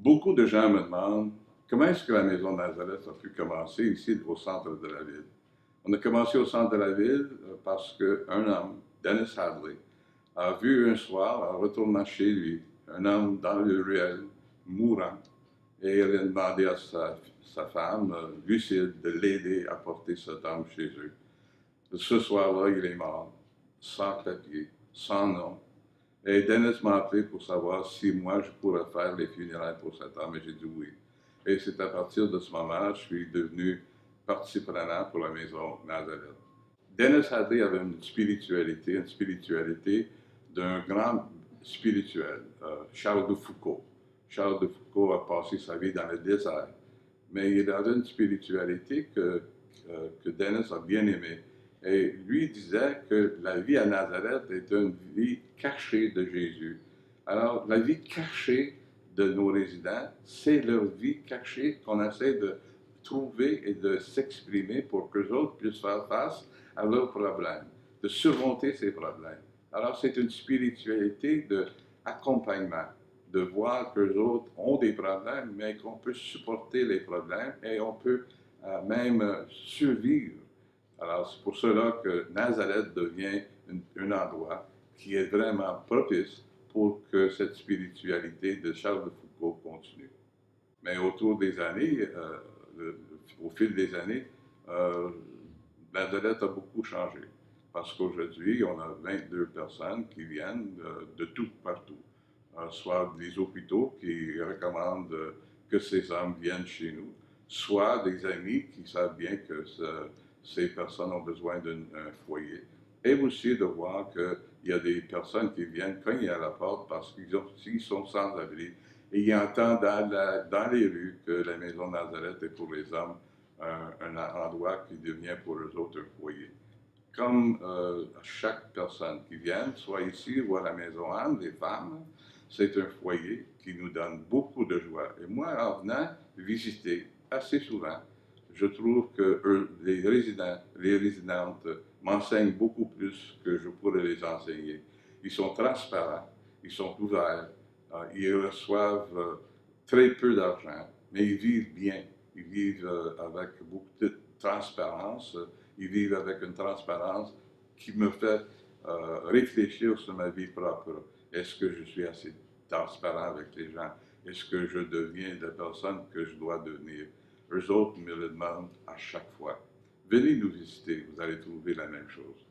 Beaucoup de gens me demandent comment est-ce que la Maison de Nazareth a pu commencer ici au centre de la ville. On a commencé au centre de la ville parce qu'un homme, Dennis Hadley, a vu un soir, en retournant chez lui, un homme dans le ruelle, mourant, et il a demandé à sa femme, Lucille, de l'aider à porter cet homme chez eux. Ce soir-là, il est mort, sans papier, sans nom. Et Dennis m'a appelé pour savoir si moi je pourrais faire les funérailles pour cet homme, et j'ai dit oui. Et c'est à partir de ce moment-là que je suis devenu partie prenante pour la Maison Nazareth. Dennis Hadley avait une spiritualité d'un grand spirituel, Charles de Foucault. Charles de Foucault a passé sa vie dans le désert, mais il avait une spiritualité que Dennis a bien aimée. Et lui disait que la vie à Nazareth est une vie cachée de Jésus. Alors, la vie cachée de nos résidents, c'est leur vie cachée qu'on essaie de trouver et de s'exprimer pour qu'eux autres puissent faire face à leurs problèmes, de surmonter ces problèmes. Alors, c'est une spiritualité d'accompagnement, de voir qu'eux autres ont des problèmes, mais qu'on peut supporter les problèmes et on peut même survivre. Alors, c'est pour cela que Nazareth devient un endroit qui est vraiment propice pour que cette spiritualité de Charles de Foucault continue. Mais autour des années, au fil des années, Nazareth a beaucoup changé. Parce qu'aujourd'hui, on a 22 personnes qui viennent de tout partout. Soit des hôpitaux qui recommandent que ces hommes viennent chez nous, soit des amis qui savent bien que ces personnes ont besoin d'un foyer. Et aussi de voir qu'il y a des personnes qui viennent cogner à la porte parce qu'ils sont sans abri et ils entendent dans les rues que la Maison Nazareth est pour les hommes un endroit qui devient pour eux autres un foyer. Comme chaque personne qui vient, soit ici ou à la Maison Anne, les femmes, c'est un foyer qui nous donne beaucoup de joie. Et moi, en venant visiter assez souvent, je trouve que les résidents, les résidentes m'enseignent beaucoup plus que je pourrais les enseigner. Ils sont transparents, ils sont ouverts, ils reçoivent très peu d'argent, mais ils vivent bien. Ils vivent avec beaucoup de transparence. Ils vivent avec une transparence qui me fait réfléchir sur ma vie propre. Est-ce que je suis assez transparent avec les gens? Est-ce que je deviens la personne que je dois devenir? Eux autres me le demandent à chaque fois. Venez nous visiter, vous allez trouver la même chose.